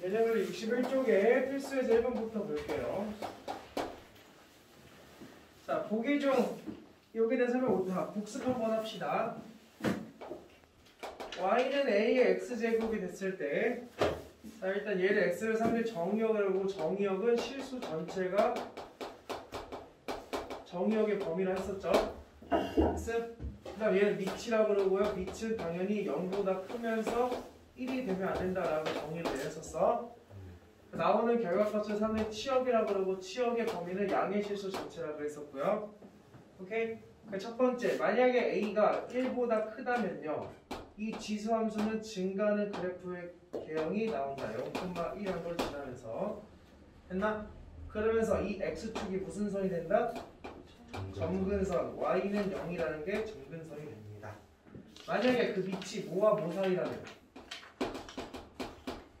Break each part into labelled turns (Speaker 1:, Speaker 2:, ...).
Speaker 1: 개념을 61쪽에 필수에서 1번부터 볼게요. 자, 보기 중 여기에 대해서 설명 복습 한번 합시다. y는 a의 x제곱이 됐을 때, 자, 일단 얘를 x를 상대 정의역을 하고, 정의역은 실수 전체가 정의역의 범위라 했었죠. 복습. 그 다음 얘는 밑이라고 그러고요. 밑은 당연히 0보다 크면서 1이 되면 안 된다라고 정의를 내렸었어. 나오는 결과값을 상대 치역이라고 그러고, 치역의 범위는 양의 실수 전체라고 했었고요. 오케이? 그 첫 번째, 만약에 a가 1보다 크다면요, 이 지수함수는 증가하는 그래프의 개형이 나온다. 0,1 한 걸 지나면서. 됐나? 그러면서 이 x축이 무슨 선이 된다? 점근선. y는 0이라는 게 점근선이 됩니다. 만약에 그 밑이 뭐와 뭐 사이라면,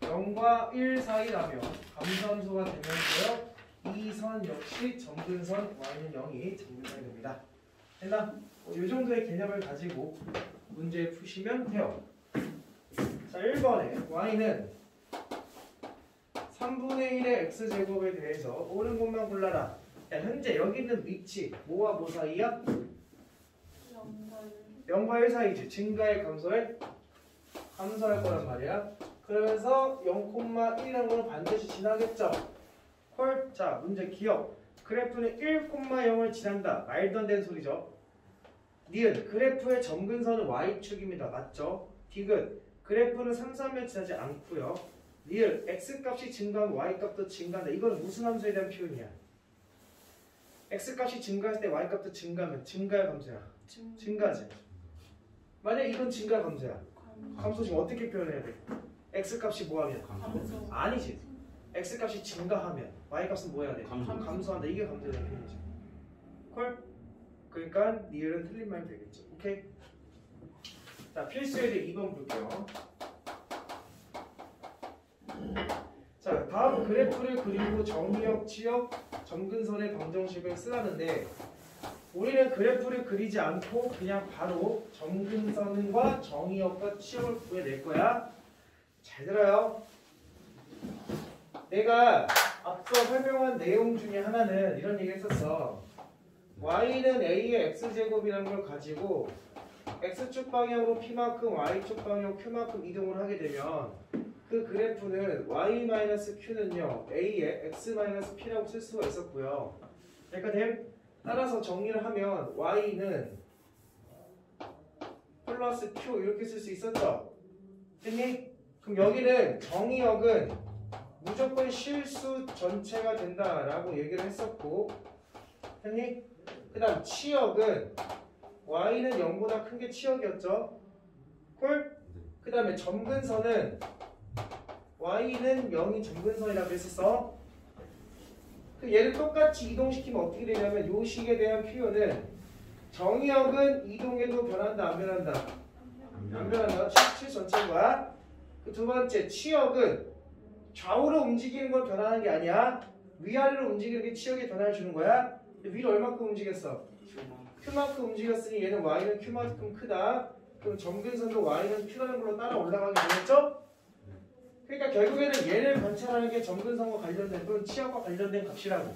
Speaker 1: 0과 1 사이라면 감소함수가 되면서요, 이 선 역시 점근선 y는 0이 점근선이 됩니다. 됐나? 이 정도의 개념을 가지고 문제 푸시면 돼요. 자, 1번에 y는 3분의 1의 x제곱에 대해서 옳은 것만 골라라. 야, 현재 여기 있는 위치 뭐와 뭐 사이야? 0과 1 사이지. 증가의 감소에 감소할 거란 말이야. 그러면서 0,1이라는 걸 반드시 지나겠죠. 콜. 자, 문제 기억. 그래프는 1,0을 지난다. 말도 안 되는 소리죠. 니은 그래프의 점근선은 y축입니다. 맞죠? 디귿 그래프는 3, 3을 지나지 않고요. 리을 x값이 증가하면 y값도 증가한다. 이건 무슨 함수에 대한 표현이야? x값이 증가했을 때 y값도 증가하면 증가야 감소야? 증가지. 만약 이건 증가 감소야. 감소 지금 어떻게 표현해야 돼? x값이 뭐하면? 감소. 아니지. x값이 증가하면 y값은 뭐 해야 돼? 감소한다. 이게 감소에 대한 표현이지. 콜? 그러니까 리을은 틀린 말이 되겠죠. 오케이? 자, 필수에 대해 2번 볼게요. 자, 다음 그래프를 그리고 정의역, 치역, 점근선의 방정식을 쓰라는데, 우리는 그래프를 그리지 않고 그냥 바로 점근선과 정의역과 치역을 구해낼 거야. 잘 들어요. 내가 앞서 설명한 내용 중에 하나는 이런 얘기 했었어. y는 a의 x제곱이라는 걸 가지고 x축 방향으로 p만큼 y축 방향 q만큼 이동을 하게 되면 그 그래프는 y-q는요 a의 x-p라고 쓸 수가 있었고요. 그러니까 따라서 정리를 하면 y는 플러스 q 이렇게 쓸 수 있었죠? 됐니? 그럼 여기는 정의역은 무조건 실수 전체가 된다라고 얘기를 했었고, 됐니? 그 다음 치역은 y는 0보다 큰 게 치역이었죠? 콜? 그 다음에 점근선은 y는 0이 점근선이라고 했었어. 그 얘를 똑같이 이동시키면 어떻게 되냐면 요 식에 대한 표현은 정의역은 이동해도 변한다 안 변한다? 안 변한다. 칠 전체인 거야. 그 두 번째 치역은 좌우로 움직이는 건 변하는 게 아니야. 위아래로 움직이는 게 치역에 변화를 주는 거야. 위로 얼마큼 움직였어? q만큼 움직였으니 얘는 y는 q만큼 크다. 그럼 점근선도 y는 q라는 걸로 따라 올라가게 되겠죠? 그러니까 결국에는 얘를 관찰하는 게 점근선과 관련된 또는 치역과 관련된 값이라고.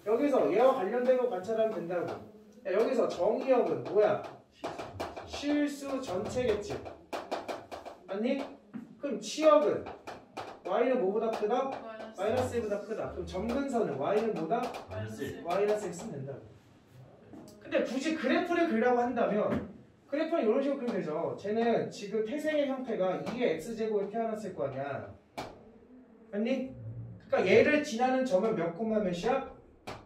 Speaker 1: 여기서 얘와 관련된 거 관찰하면 된다고. 야, 여기서 정의역은 뭐야? 실수 전체겠지. 맞니? 그럼 치역은 y는 뭐보다 크다? 마이너스 1보다 크다. 그럼 점근선은 y는 뭐다? 마이너스 1 쓰면 된다고. 근데 굳이 그래프를 그리라고 한다면 그래프는 이런 식으로 그리면 되죠. 쟤는 지금 태생의 형태가 2의 x제곱에 태어났을 거 아니야. 맞니? 그러니까 얘를 지나는 점은 몇 콤마 몇이야?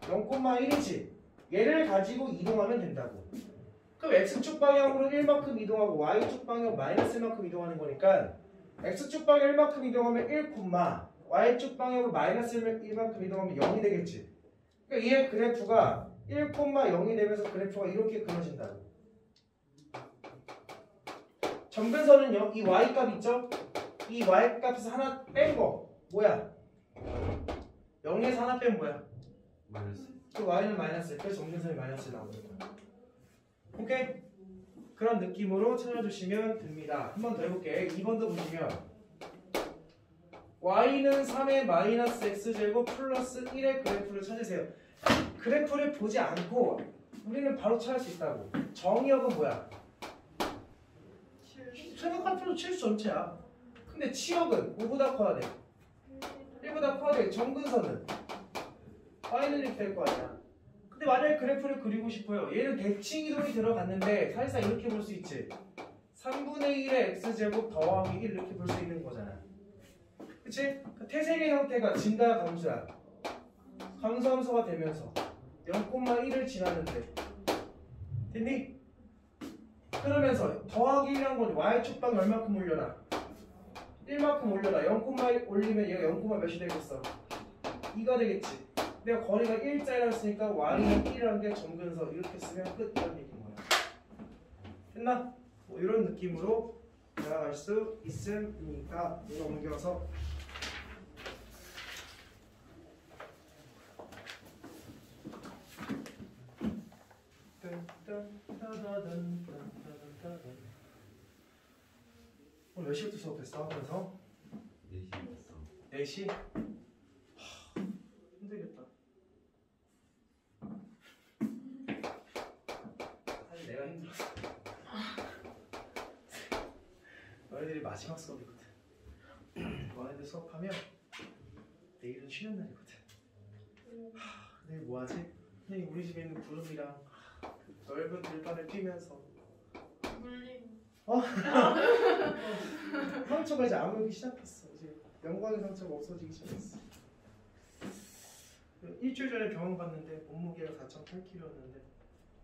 Speaker 1: 0,1이지. 얘를 가지고 이동하면 된다고. 그럼 x축 방향으로 1만큼 이동하고 y축 방향 마이너스 1만큼 이동하는 거니까 x축 방향 1만큼 이동하면 1, y축 방향으로 마이너스 1만큼 이동하면 0이 되겠지. 그러니까 얘의 그래프가 1,0이 되면서 그래프가 이렇게 그려진다고. 점근선은요, 이 y값 있죠? 이 y값에서 하나 뺀 거 뭐야? 0에서 하나 빼면 뭐야?
Speaker 2: 마이너스.
Speaker 1: 그 y는 마이너스. 그래서 점근선이 마이너스 나오는 거야. 오케이? 그런 느낌으로 찾아주시면 됩니다. 한 번 더 해볼게. 2번도 보시면 y는 3의 마이너스 x제곱 플러스 1의 그래프를 찾으세요. 그래프를 보지 않고 우리는 바로 찾을 수 있다고. 정의역은 뭐야? 생각할 필요 실수 전체야. 근데 치역은 5보다 커야 돼. 1보다 커야 돼. 정근선은 y는 이렇게 될 거 아니야. 근데 만약에 그래프를 그리고 싶어요. 얘는 대칭 이동이 들어갔는데 사실상 이렇게 볼 수 있지. 3분의 1의 x제곱 더하기 1 이렇게 볼 수 있는 거잖아. 그치? 그 태생의 형태가 증가 감소야. 감소함수가 되면서 0,1을 지나는데 됐니? 그러면서 더하기 1한 건 y축방 얼마큼 올려놔? 1만큼 올려놔. 0,1 올리면 얘가 0, 몇이 되겠어? 2가 되겠지. 내가 거리가 1짜리라 했으니까 y는 1이라는 게 점근서 이렇게 쓰면 끝 이런 얘기인 거야. 됐나? 뭐 이런 느낌으로 나아갈 수 있습니다. 이거 옮겨서 오늘 몇 시부터 수업했어? 하면서? 4시부터 4시? 힘들겠다. 사실 내가 힘들었어. 너희들이 마지막 수업이거든. 너희들 수업하면 내일은 쉬는 날이거든. 내일 뭐하지? 선생님 우리 집에 있는 구름이랑 넓은 들판을 뛰면서
Speaker 2: 물림.
Speaker 1: 상처가 이제 아물기 시작했어. 이제 영광의 상처가 없어지기 시작했어. 일주일 전에 병원 갔는데 몸무게가 4.8kg였는데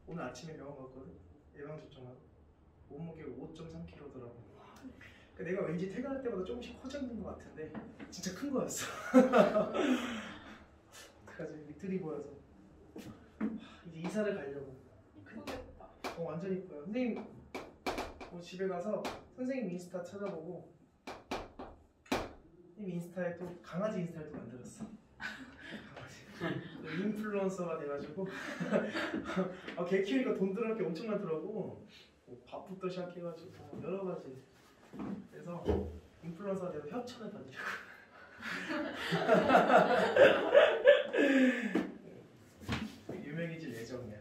Speaker 1: 오늘 아침에 병원 갔거든. 예방접종하고 몸무게가 5.3kg더라고. 그러니까 내가 왠지 퇴근할 때마다 조금씩 커져 있는 것 같은데 진짜 큰 거였어. 어떡하지? 밑들이 보여서 이제 이사를 가려고.
Speaker 2: 이쁘겠다.
Speaker 1: 완전 이뻐요. 선생님 뭐 집에 가서 선생님 인스타 찾아보고 선생님 인스타에 또 강아지 인스타를 또 만들었어. 강아지 인플루언서가 돼가지고 걔 키우니까 돈 들어갈 게 엄청 많더라고. 뭐 밥부터 시작해가지고 여러 가지. 그래서 인플루언서가 돼서 협찬을 받으려고. 유명해질 예정이야.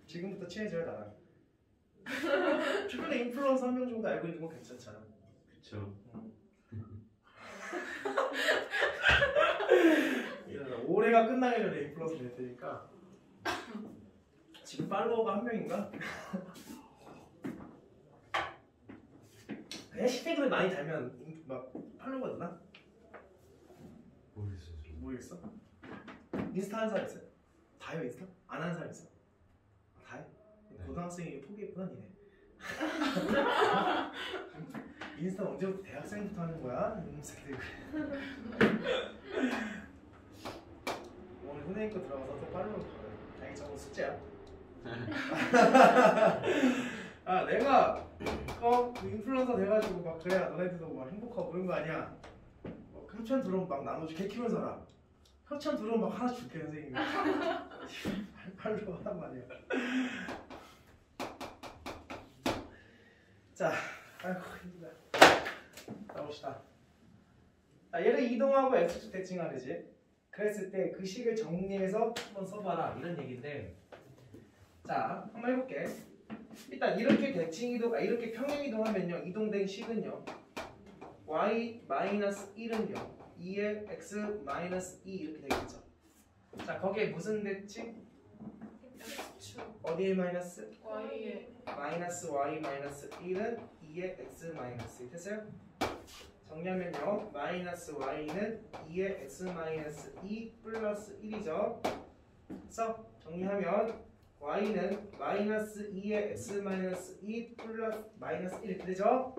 Speaker 1: 지금부터 친해져요 나랑. 주변에 인플루언서 한 명 정도 알고 있는 건 괜찮잖아.
Speaker 3: 그쵸.
Speaker 1: 올해가 끝나기 전에 인플루언서 될 테니까. 지금 팔로워가 한 명인가? 해시태그를 많이 달면 막 팔로워가 되나?
Speaker 3: 모르겠어요.
Speaker 1: 모르겠어? 인스타 하는 사람 있어요? 다요 인스타? 안 하는 사람 있어? 다요? 고등학생이 포기했구나 니네. 인스타 언제부터 대학생부터 하는 거야? 이놈 새끼들. 오늘 선생님 거 들어가서 또 팔로우 받아요. 다행히 저거 숙제야. 내가 인플루언서 돼가지고 막 그래야 너네들도 막 행복하고 그런 거 아니야. 협찬 들어오면 막 나눠줘. 개 키우면서라. 협찬 들어오면 막 하나 줄게 선생님이. 팔로우 하단 말이야. 자, 아이고 힘들다. 나봅시다. 얘를 이동하고 x축 대칭하듯이. 그랬을 때 그 식을 정리해서 한번 써봐라 이런 얘기인데. 자, 한번 해볼게. 일단 이렇게 대칭 이동, 이렇게 평행 이동하면요, 이동된 식은요, y-1은요, 2의 x-2 이렇게 되겠죠. 자, 거기에 무슨 대칭?
Speaker 2: X축.
Speaker 1: 어디에 마이너스?
Speaker 2: Y에.
Speaker 1: 마이너스 y 마이너스 1은 2의 x 마이너스 1 됐어요? 정리하면요, 마이너스 y는 2의 x 마이너스 2 플러스 1이죠. 그래서 정리하면 y는 마이너스 2의 x 마이너스 2 플러스 마이너스 1 이렇게 되죠?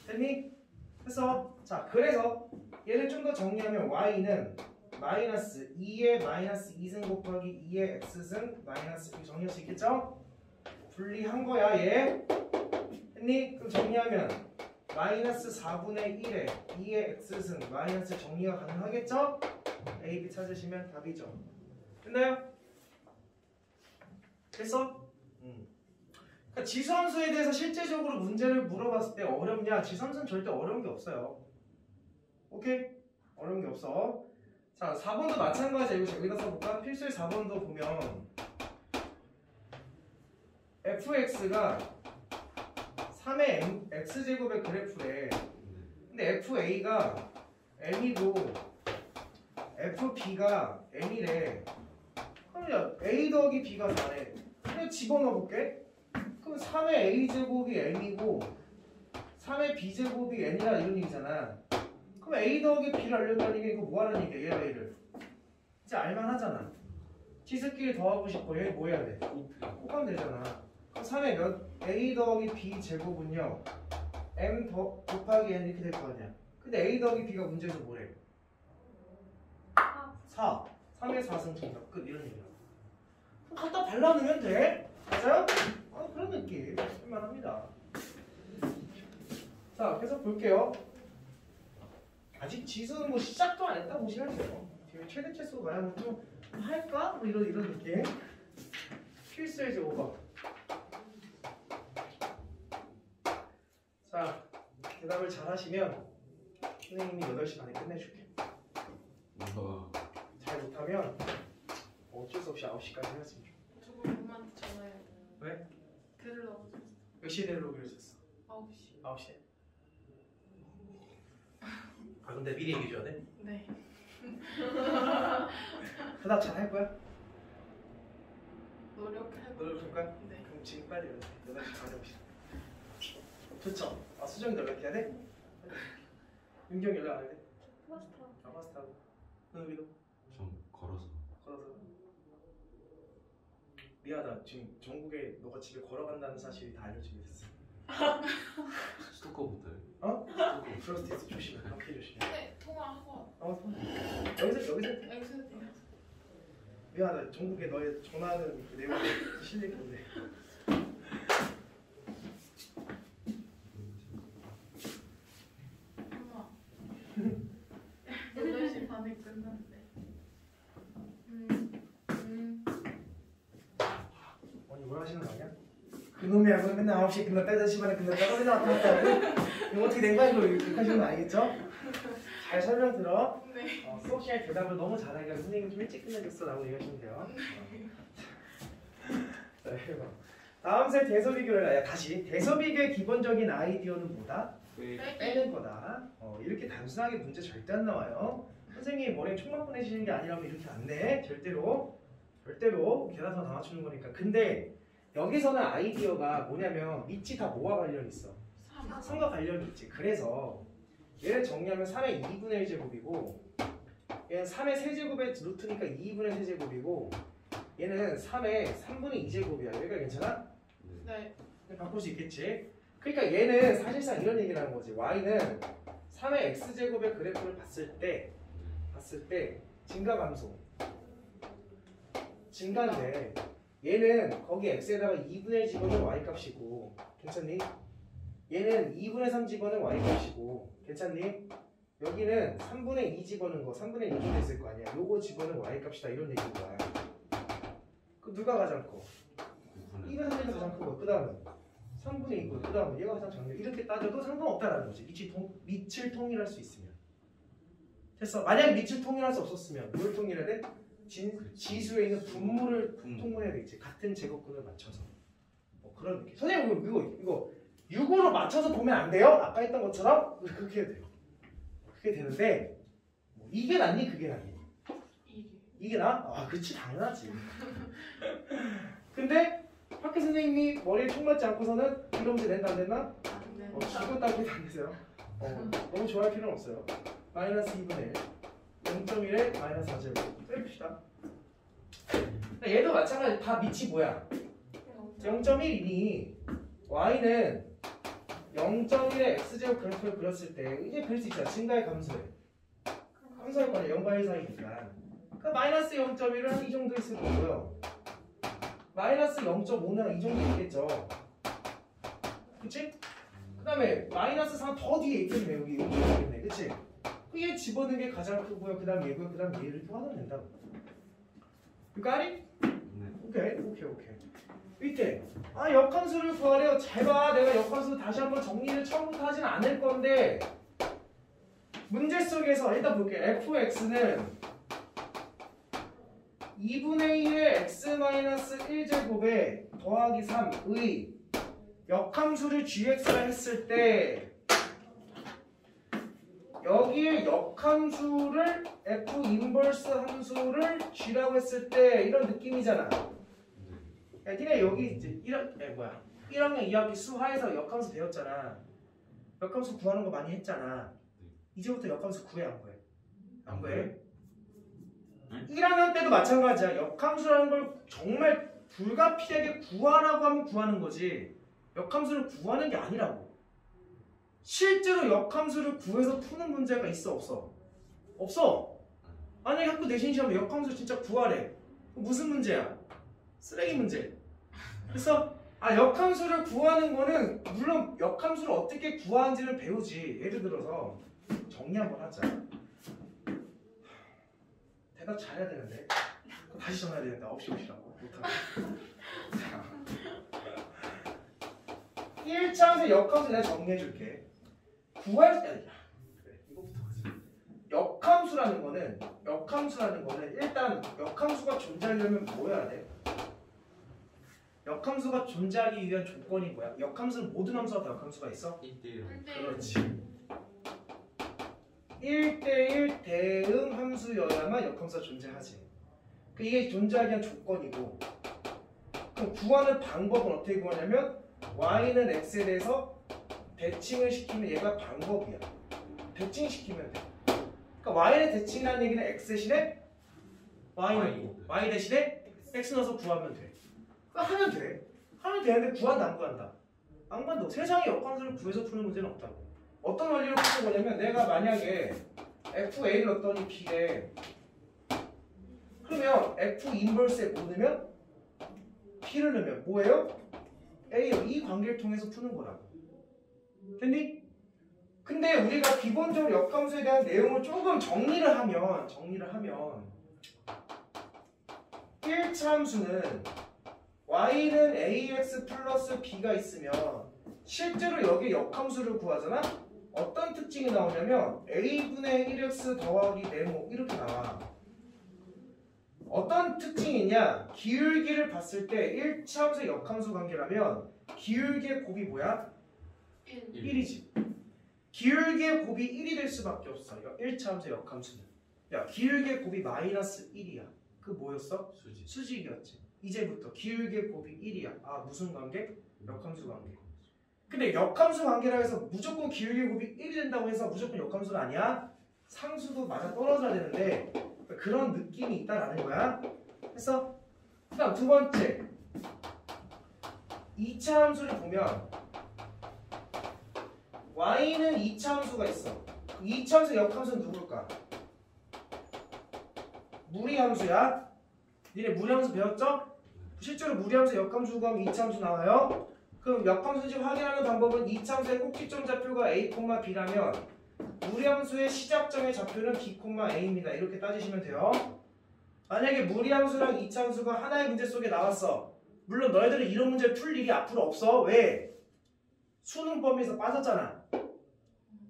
Speaker 1: 됐니? 그래서 자, 그래서 얘를 좀 더 정리하면 y는 마이너스 2의 마이너스 2승 곱하기 2의 x승 마이너스 1 정리할 수 있겠죠? 분리한 거야 얘. 했니? 그럼 정리하면 마이너스 4분의 1에 2의 x승 마이너스 정리가 가능하겠죠? A, B 찾으시면 답이죠. 됐나요? 됐어? 그러니까 지수함수에 대해서 실제적으로 문제를 물어봤을 때 어렵냐? 지수함수는 절대 어려운 게 없어요. 오케이? 어려운 게 없어. 자, 4번도 마찬가지야. 이거 여기다 써볼까? 필수의 4번도 보면 fx가 3의 x제곱의 그래프래. 근데 fa가 m이고 fb가 m이래. 그럼 a 더하기 b가 4래. 그냥 집어넣어볼게. 그럼 3의 a제곱이 m이고 3의 b제곱이 n이라 이런 얘기잖아. 그럼 a 더하기 b를 알려다는 얘기 이거 뭐하는 얘기야? 얘랑 a를 이제 알만하잖아. t스끼리 더하고 싶어. 얘 뭐 해야 돼? 곱하면 되잖아. 그럼 3의 a 더하기 b 제곱은요 m 더 곱하기 n 이렇게 될 거 아니야. 근데 a 더하기 b가 문제에서 뭐래? 4. 3의 4승 정답 끝. 이런 얘기야. 그럼 갖다 발라놓으면 돼. 맞아요? 그런 느낌 쓸만합니다. 자, 계속 볼게요. 아직 지수는 뭐 시작도 안 했다 보시면 돼요. 최대 최소 가야 좀 할까? 뭐 이런 느낌. 필수의 이제 5번. 자, 대답을 잘 하시면 선생님이 8시 반에 끝내줄게. 잘 못하면 어쩔 수 없이 9시까지 해야지.
Speaker 2: 저거 엄마한테 전화해야 돼.
Speaker 1: 왜?
Speaker 2: 글을 넣어줬어.
Speaker 1: 몇 시에 데려오기로 했었어?
Speaker 2: 9시.
Speaker 1: 9시에. 아, 근데 미리 얘기해줘야 돼?
Speaker 2: 네.
Speaker 1: 대답 잘 할 거야?
Speaker 2: 노력해볼게요.
Speaker 1: 노력할 거야?
Speaker 2: 네.
Speaker 1: 그럼 지금 빨리 연락해. 8시 반에 옵시다. 좋죠? 아, 수정이 연락해야 돼? 윤경 연락 안 해야 돼?
Speaker 2: 마스터.
Speaker 1: 아, 마스터하고. 은우기도?
Speaker 3: 좀 걸어서.
Speaker 1: 걸어서. 미안하다. 지금 전국에 너가 집에 걸어간다는 사실이 다 알려지게 됐어.
Speaker 3: 스토커부터요.
Speaker 1: 어? 그럴 수도 있어. 조심해. 감기 조심해.
Speaker 2: 네, 통화하고.
Speaker 1: 여기서
Speaker 2: 여기서 돼요.
Speaker 1: 미안하다. 전국에 너의 전화하는 그 내용이 실릴 건데.
Speaker 2: 엄마. 8시 반에 끝났대.
Speaker 1: 언니 뭘 하시는 거 아니야? 그놈이 알고 맨날 9시에 끝났다 8시 반에 끝났다가 맨날 왔다 갔다 하고 이거 어떻게 된 거야? 이거 이렇게 하시는 거 알겠죠? 잘 설명 들어.
Speaker 2: 네.
Speaker 1: 수업 시간에 대답을 너무 잘하니까 선생님 좀 일찍 끝내줬어 라고 얘기하시면 돼요. 자, 해봐. 다음 셀 대소비교를 다시 대소비교의 기본적인 아이디어는 뭐다? 빼는 거다. 이렇게 단순하게 문제 절대 안 나와요. 선생님이 머리에 총만 보내시는 게 아니라면 이렇게 안 내. 절대로 계산서 다 맞추는 거니까. 근데 여기서는 아이디어가 뭐냐면 밑이 다 뭐와 관련 있어? 3과 관련이 있지. 그래서 얘를 정리하면 3의 2분의 1제곱이고 얘는 3의 세제곱의 루트니까 2분의 세제곱이고 얘는 3의 3분의 2제곱이야. 여기가 괜찮아?
Speaker 2: 네.
Speaker 1: 바꿀 수 있겠지. 그러니까 얘는 사실상 이런 얘기를 하는 거지. y는 3의 x제곱의 그래프를 봤을 때 증가 감소 증가인데 얘는 거기 x에다가 2분의 1 집어넣은 y값이고 괜찮니? 얘는 2분의 3 집어넣은 y값이고 괜찮니? 여기는 3분의 2 집어넣은 거 3분의 1이 됐을 거 아니야. 요거 집어넣은 y값이다 이런 얘기인 거야. 그 누가 가장 커? 2분의 3이 가장 크고 그 다음은 3분의 2고 그 다음은 얘가 가장 작네. 이렇게 따져도 상관없다라는 거지. 밑을 통일할 수 있으면. 됐어. 만약에 밑을 통일할 수 없었으면 뭘 통일해야 돼? 지수에 있는 분모를 통분해야 되겠지. 같은 제곱근을 맞춰서. 그런 느낌. 선생님 이거 6으로 맞춰서 보면 안 돼요? 아까 했던 것처럼 그렇게 해도 돼요. 그게 되는데 이게 낫니 그게 낫니? 이게 나? 아 그렇지 당연하지. 근데 학교 선생님이 머리에 총 맞지 않고서는 이런 문제 낸다 안 냈나? 죽었다고 해도 안 되세요. 너무 좋아할 필요는 없어요. 마이너스 2분의 1 0.1에 마이너스 4제곱 빼봅시다. 얘도 마찬가지. 다 밑이 뭐야? 0.1이니 y는 0.1의 x제곱 그래프를 그렸을 때 이제 그릴 수 있잖아. 증가의 감소에 감소할 거냐. 0과 1 사이니까. 그러니까 마이너스 0.1은 한 이 정도 있을 거고요. 마이너스 0.5는 이 정도 있겠죠. 그치? 그 다음에 마이너스 3 더 뒤에 있겠네. 여기 있겠네. 그치? 얘 집어넣는 게 가장 크고요. 그 다음 얘고요. 그 다음 얘 이렇게 하면 된다고. You got it? 네. 오케이. 밑에 역함수를 구하래요. 잘 봐. 내가 역함수 다시 한번 정리를 처음부터 하진 않을 건데 문제 속에서 일단 볼게요. fx는 2분의 1의 x-1제곱에 더하기 3의 역함수를 gx라 했을 때 여기에 역함수를 f 인버스 함수를 g라고 했을 때 이런 느낌이잖아. 야, 니네 여기 이제 1학년 2학기 수화에서 역함수 배웠잖아. 역함수 구하는 거 많이 했잖아. 이제부터 역함수 구해 안 구해? 안 구해? 1학년 때도 마찬가지야. 역함수라는 걸 정말 불가피하게 구하라고 하면 구하는 거지. 역함수를 구하는 게 아니라고. 실제로 역함수를 구해서 푸는 문제가 있어 없어? 없어. 만약에 학교 내신 시험에 역함수 진짜 구하래. 무슨 문제야? 쓰레기 문제. 그래서 역함수를 구하는 거는 물론 역함수를 어떻게 구하는지를 배우지. 예를 들어서 정리 한번 하자. 대답 잘해야 되는데 다시 전화해야 되는데 9시 오시라고 못하고. 1차에서 역함수 내가 정리해줄게. 구할 때 그래 이거부터 하자. 역함수라는 거는 일단 역함수가 존재하려면 뭐 해야 돼? 역함수가 존재하기 위한 조건이 뭐야? 역함수는 모든 함수가 다 역함수가 있어?
Speaker 3: 1대1.
Speaker 1: 그렇지. 1대1 대응 함수여야만 역함수가 존재하지. 이게 존재하기 위한 조건이고, 그럼 구하는 방법은 어떻게 구하냐면 y는 x에 대해서 대칭을 시키면 얘가 방법이야. 대칭시키면 돼. 그러니까 y의 대칭이라는 얘기는 x 대신에 y는 있고 y 대신에 x 넣어서 구하면 돼. 하면 돼. 하면 되는데 구한다 안 구한다? 안 구한다. 세상에 역함수를 구해서 푸는 문제는 없다고. 어떤 원리로 푸는 거냐면 내가 만약에 FA를 넣었더니 B래. 그러면 F 인버스에 뭐 넣으면? P를 넣으면 뭐예요? A요. 이 관계를 통해서 푸는 거라고. 됐니? 근데 우리가 기본적으로 역함수에 대한 내용을 조금 정리를 하면 1차 함수는 y는 ax 플러스 b가 있으면 실제로 여기 역함수를 구하잖아? 어떤 특징이 나오냐면 a분의 1x 더하기 네모 이렇게 나와. 어떤 특징이 있냐? 기울기를 봤을 때 1차 함수의 역함수 관계라면 기울기의 곱이 뭐야? 1이지. 기울기의 곱이 1이 될 수밖에 없어. 1차 함수의 역함수는. 야, 기울기의 곱이 마이너스 1이야. 그 뭐였어? 수직이었지. 이제부터 기울기의 곱이 1이야. 무슨 관계? 역함수 관계. 근데 역함수 관계라 해서 무조건 기울기의 곱이 1이 된다고 해서 무조건 역함수가 아니야. 상수도 맞아 떨어져야 되는데 그런 느낌이 있다라는 거야. 그래서 그다음 두 번째 2차 함수를 보면 y는 2차 함수가 있어. 2차 함수 역함수는 누굴까? 무리함수야. 니네 무리함수 배웠죠? 실제로 무리함수 역함수 구하면 2차 함수 나와요. 그럼 역함수인지 확인하는 방법은 2차 함수의 꼭지점 좌표가 a, b라면 무리함수의 시작점의 좌표는 b, a입니다. 이렇게 따지시면 돼요. 만약에 무리함수랑 2차 함수가 하나의 문제 속에 나왔어. 물론 너희들은 이런 문제를 풀 일이 앞으로 없어. 왜? 수능 범위에서 빠졌잖아.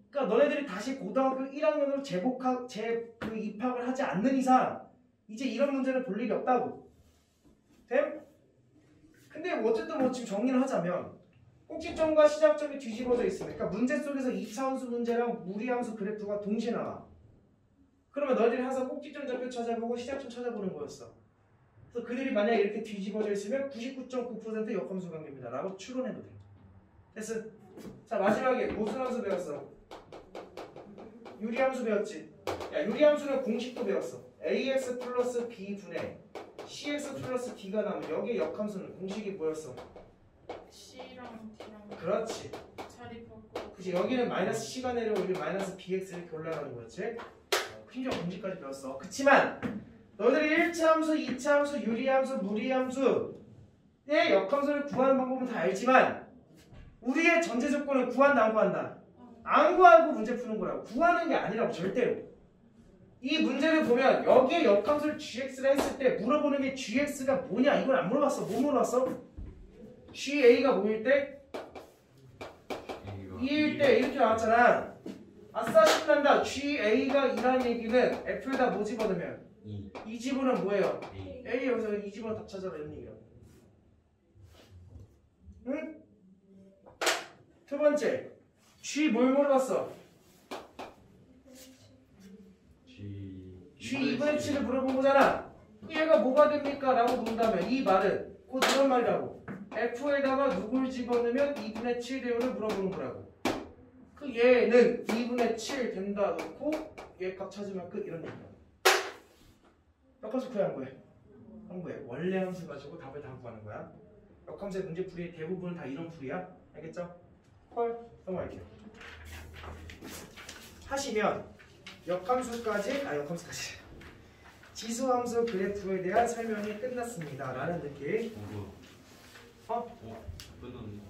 Speaker 1: 그러니까 너네들이 다시 고등학교 1학년으로 입학을 하지 않는 이상 이제 이런 문제는 볼 일이 없다고. 됨? 근데 어쨌든 지금 정리를 하자면 꼭지점과 시작점이 뒤집어져 있으니까 그러니까 문제 속에서 2차 함수 문제랑 무리함수 그래프가 동시에 나와. 그러면 너희들이 항상 꼭지점 좌표 찾아보고 시작점 찾아보는 거였어. 그래서 그들이 만약에 이렇게 뒤집어져 있으면 99.9% 역함수 관계입니다 라고 추론해도 돼. 됐어? 자, 마지막에 무슨 함수 배웠어? 유리함수 배웠지? 야, 유리함수는 공식도 배웠어. ax 플러스 b분의 cx 플러스 d가 나오면 여기에 역함수는 공식이 뭐였어?
Speaker 2: C랑 D랑
Speaker 1: 그렇지.
Speaker 2: 자리 바꿔.
Speaker 1: 그치, 여기는 마이너스 c가 내려오고 여기 마이너스 bx 이렇게 올라가는 거였지? 심지어 공식까지 배웠어. 그치만 너희들이 1차 함수, 2차 함수, 유리함수, 무리함수의 역함수를 구하는 방법은 다 알지만 우리의 전제 조건은 구한다 안 구한다? 안 구하고 문제 푸는 거라고. 구하는 게 아니라고 절대로. 이 문제를 보면 여기에 역함수를 gx라 했을 때 물어보는 게 gx가 뭐냐 이걸 안 물어봤어. 뭐 물어봤어? ga가 뭐일 때? 2일 때 이렇게 나왔잖아. 아싸 신난다. GA가 2라는 얘기는 F에다 뭐 집어넣으면
Speaker 3: 2
Speaker 1: 이 집어는 뭐예요?
Speaker 3: A
Speaker 1: A 여기서 이 집어는 다 찾아라 이런 얘기야. 응? 두 번째 G 뭘 물어봤어? G 2분의 7을 물어본 거잖아. 얘가 뭐가 됩니까? 라고 문다면 이 말은 곧 이런 말이라고. F에다가 누굴 집어넣으면 2분의 7 되요를 물어보는 거라고. 그 얘는 2분의 7 된다 놓고 얘 값 찾으면 끝 이런 얘기야. 역함수 구해 한 거에. 한 거에 원래 함수 가지고 답을 다 구하는 거야. 역함수의 문제풀이의 대부분은 다 이런 풀이야. 알겠죠? 헐 넘어갈게요. 하시면 역함수까지 지수함수 그래프에 대한 설명이 끝났습니다 라는 느낌.
Speaker 3: 끝났네.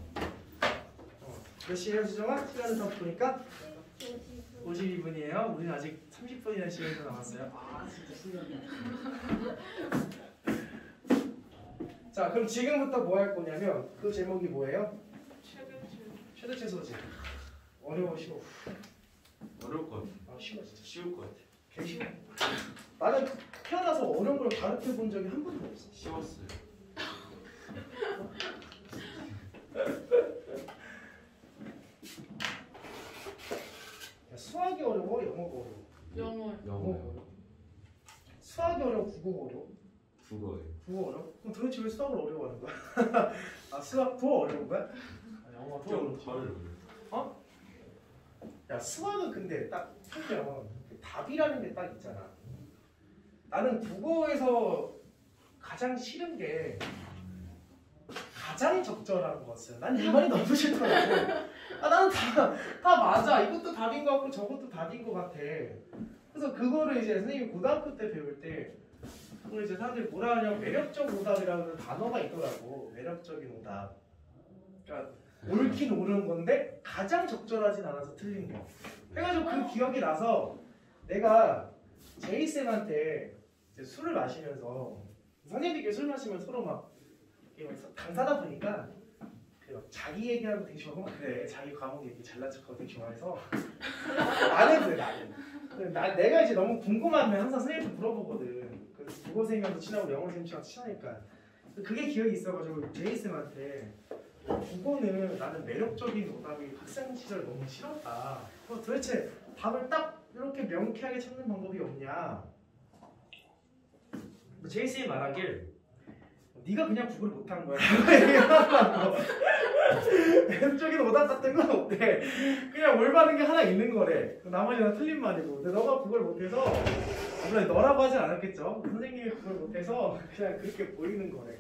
Speaker 1: 몇 시에요 수정아? 시간을 더 보니까 52분이에요. 우리는 아직 30분이나 시간이 더 남았어요. 아 진짜 신기하네. 자 그럼 지금부터 뭐 할 거냐면 그 제목이 뭐예요? 최대 최소지. 어려워 쉬워?
Speaker 3: 어려울 것 같아.
Speaker 1: 아 쉬워 진짜.
Speaker 3: 쉬울 것 같아.
Speaker 1: 개 쉬워. 나는 태어나서 어려운 걸 가르쳐 본 적이 한 번도 없어.
Speaker 3: 쉬웠어요.
Speaker 1: 야, 수학이 어려워? 영어가 어려워?
Speaker 3: 영어요.
Speaker 1: 수학이 어려워? 국어가 어려워?
Speaker 3: 국어예요.
Speaker 1: 국어 어려워? 그럼 도대체 왜 수학을 어려워하는 거야? 아 수학 더 어려운 거야? 아, 영어가 더 어려운 거야? 어? 야 수학은 근데 딱 하면 답이라는 게 딱 있잖아. 나는 국어에서 가장 싫은 게 가장 적절한 것은 난 이 말이 너무 싫더라고. 아, 나는 다 맞아. 이것도 답인 것 같고 저것도 답인 것 같아. 그래서 그거를 이제 선생님이 고등학교 때 배울 때 그걸 이제 사람들이 뭐라 하냐면 매력적 오답이라는 단어가 있더라고. 매력적인 오답. 그러니까 옳긴 옳은 건데 가장 적절하진 않아서 틀린 거. 해가지고 그 기억이 나서 내가 제이쌤한테 이제 술을 마시면서 선생님들끼리 술 마시면 서로 막 강사다 보니까 자기 얘기하고 되게 좋아하고 그래. 자기 과목 얘기 잘난 척하고 되게 좋아해서 나는 그래 나는. 내가 이제 너무 궁금하면 항상 선생님한테 물어보거든. 그 국어선생님하고 친하고 영어선생님이랑 친하니까. 그게 기억이 있어가지고 제이쌤한테 국어는 나는 매력적인 오답이 학생 시절 너무 싫었다. 도대체 답을 딱 이렇게 명쾌하게 찾는 방법이 없냐. 제이쌤이 말하길 네가 그냥 국어를 못한 거야. 매력적인 오답 같은 건 없대. 그냥 올바른 게 하나 있는 거래. 나머지 다 틀린 말이고. 근데 너가 국어를 못해서 물론 너라고 하진 않았겠죠. 선생님이 국어를 못해서 그냥 그렇게 보이는 거래.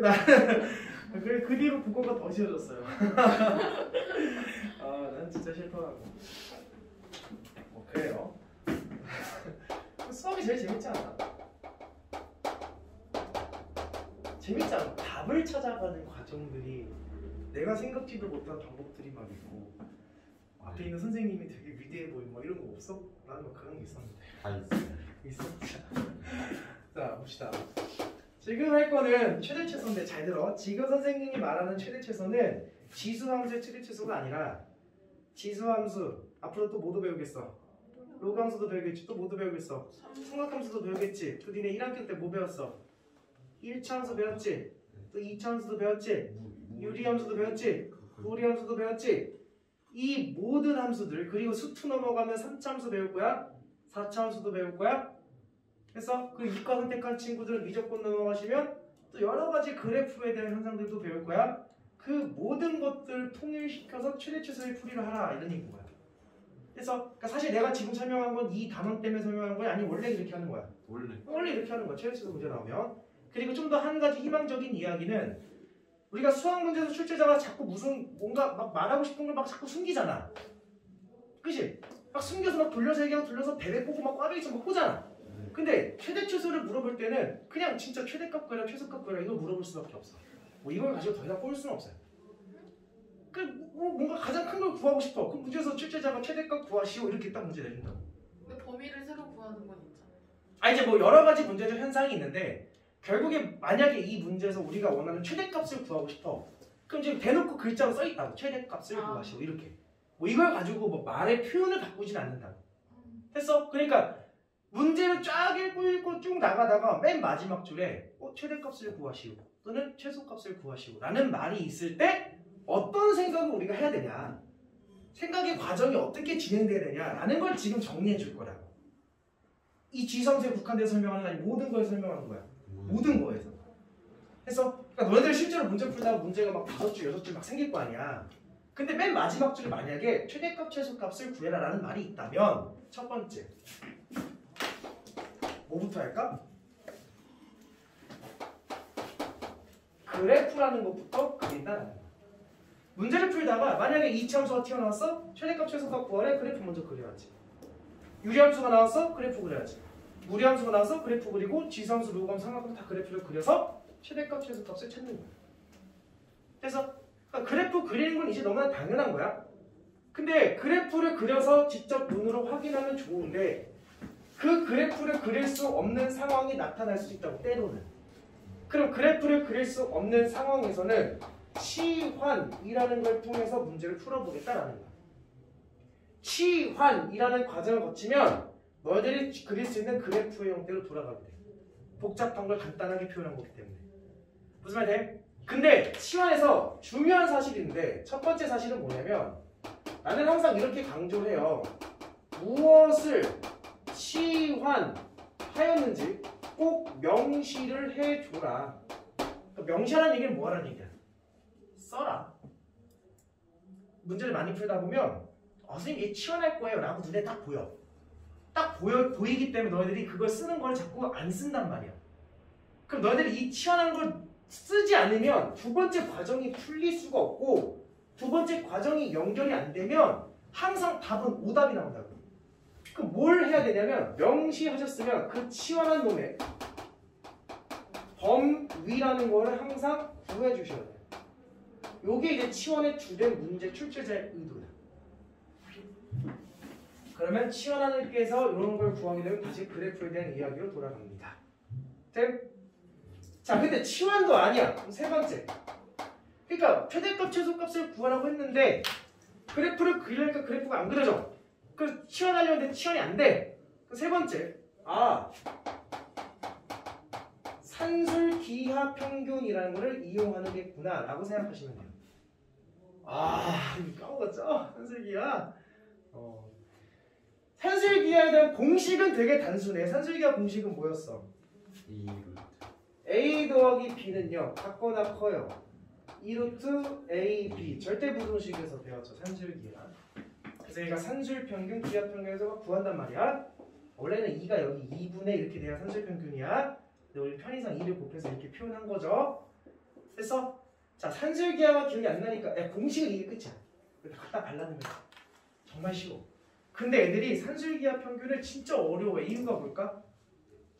Speaker 1: 나는 그 뒤로 국어가 더 싫어졌어요. 아, 난 진짜 싫더라고. 그래요. 수업이 제일 재밌지 않아? 재밌지 않아? 답을 찾아가는 과정들이 내가 생각지도 못한 방법들이 막 있고 앞에 있는 선생님이 되게 위대해 보이고 뭐 이런 거 없어? 나는 막 그런 게 있었는데.
Speaker 3: 다 있어요.
Speaker 1: 있어? 자 봅시다. 지금 할 거는 최대 최소인데 잘 들어. 지금 선생님이 말하는 최대 최소는 지수함수의 최대 최소가 아니라 지수함수 앞으로 또 뭐도 배우겠어? 로그함수도 배우겠지. 또 뭐도 배우겠어? 삼각함수도 배우겠지. 또 니네 1학기 때 뭐 배웠어? 1차 함수 배웠지? 또 2차 함수도 배웠지? 유리함수도 배웠지? 무리함수도 배웠지? 이 모든 함수들 그리고 수투 넘어가면 3차 함수 배울 거야? 4차 함수도 배울 거야? 그래서 그 이과 선택한 친구들은 미적분 넘어가시면 또 여러 가지 그래프에 대한 현상들도 배울 거야. 그 모든 것들 통일시켜서 최대 최소의 풀이를 하라 이런 얘기인 거야. 그래서 그러니까 사실 내가 지금 설명한 건 이 단원 때문에 설명한 거야? 아니면 원래 이렇게 하는 거야? 원래 이렇게 하는 거야. 최대 최소 문제 나오면. 그리고 좀 더 한 가지 희망적인 이야기는 우리가 수학 문제에서 출제자가 자꾸 무슨 뭔가 막 말하고 싶은 걸 막 자꾸 숨기잖아. 그치? 막 숨겨서 막 돌려서 얘기하고 돌려서 배배 보고 막 꽈배기 막 보잖아. 근데 최대 최소를 물어볼 때는 그냥 진짜 최대값 구해라 최소값 구해라 이걸 물어볼 수밖에 없어. 뭐 이걸 가지고 더 이상 꼬일 수는 없어요. 뭔가 가장 큰 걸 구하고 싶어. 그 문제에서 출제자가 최대값 구하시오 이렇게 딱 문제 내준다고.
Speaker 2: 근데 범위를 새로 구하는 건 있잖아.
Speaker 1: 아 이제 뭐 여러 가지 문제적 현상이 있는데 결국에 만약에 이 문제에서 우리가 원하는 최대값을 구하고 싶어. 그럼 지금 대놓고 글자로 써 있다고 최대값을 구하시오 이렇게. 뭐 이걸 가지고 뭐 말의 표현을 바꾸진 않는다. 됐어? 그러니까 문제를 쫙 읽고 쭉 나가다가 맨 마지막 줄에 최대값을 구하시오 또는 최소값을 구하시오 라는 말이 있을 때 어떤 생각을 우리가 해야 되냐, 생각의 과정이 어떻게 진행돼야 되냐라는 걸 지금 정리해 줄 거라고. 이 지성수에 국한돼서 설명하는 게 아니고 모든 걸 설명하는 거야. 모든 거에서. 그래서 그러니까 너희들 실제로 문제 풀다가 문제가 막 5줄, 6줄 막 생길 거 아니야. 근데 맨 마지막 줄에 만약에 최대값, 최소값을 구해라 라는 말이 있다면 첫 번째 뭐부터 할까? 그래프라는 것부터 그린다라는 거야. 문제를 풀다가 만약에 이차함수가 튀어나왔어? 최대값, 최소값 구하래? 그래프 먼저 그려야지. 유리함수가 나왔어? 그래프 그려야지. 무리함수가 나와서 그래프 그리고 지수함수, 로그함, 상함수 다 그래프를 그려서 최대값, 최소값을 찾는 거야. 그래서 그러니까 그래프 그리는 건 이제 너무나 당연한 거야. 근데 그래프를 그려서 직접 눈으로 확인하면 좋은데 그 그래프를 그릴 수 없는 상황이 나타날 수 있다고, 때로는. 그럼 그래프를 그릴 수 없는 상황에서는 치환이라는 걸 통해서 문제를 풀어보겠다라는 거야. 치환이라는 과정을 거치면 너희들이 그릴 수 있는 그래프의 형태로 돌아가게 돼. 복잡한 걸 간단하게 표현한 거기 때문에. 무슨 말 돼? 근데 치환에서 중요한 사실인데 첫 번째 사실은 뭐냐면 나는 항상 이렇게 강조를 해요. 무엇을 치환하였는지 꼭 명시를 해줘라. 명시하라는 얘기는 뭐하라는 얘기야? 써라. 문제를 많이 풀다 보면 선생님 얘 치환할 거예요 라고 눈에 딱 보여. 딱 보이기 때문에 너희들이 그걸 쓰는 걸 자꾸 안 쓴단 말이야. 그럼 너희들이 이 치환하는 걸 쓰지 않으면 두 번째 과정이 풀릴 수가 없고 두 번째 과정이 연결이 안 되면 항상 답은 오답이 나온다고. 그럼 뭘 해야 되냐면 명시하셨으면 그 치환한 놈의 범위라는 거를 항상 구해 주셔야 돼요. 요게 이제 치환의 주된 문제 출제자의 의도다. 그러면 치환하는께서 이런 걸 구하게 되면 다시 그래프에 대한 이야기로 돌아갑니다. 됨? 자, 근데 치환도 아니야. 그럼 세 번째. 그러니까 최대값, 최소값을 구하라고 했는데 그래프를 그리려니까 그래프가 안 그려져. 그래서 치환하려고 했는데 치환이 안 돼. 그럼 세 번째. 산술기하 평균이라는 거를 이용하는 게구나 라고 생각하시면 돼요. 까먹었죠? 산술기하. 산술기하에 대한 공식은 되게 단순해. 산술기하 공식은 뭐였어? A 더하기 B는요 같거나 커요. 2루트 A, B 절대 부등식에서 배웠죠. 산술기하. 그래서 얘가 산술평균, 기하평균에서 구한단 말이야. 원래는 2가 여기 2분의 이렇게 돼야 산술평균이야. 근데 우리 편의상 2를 곱해서 이렇게 표현한 거죠. 그래서 자, 산술기하가 기억이 안 나니까 공식은 이게 끝이야. 갖다 발라놓으면 정말 쉬워. 근데 애들이 산술기하 평균을 진짜 어려워해. 이유가 뭘까?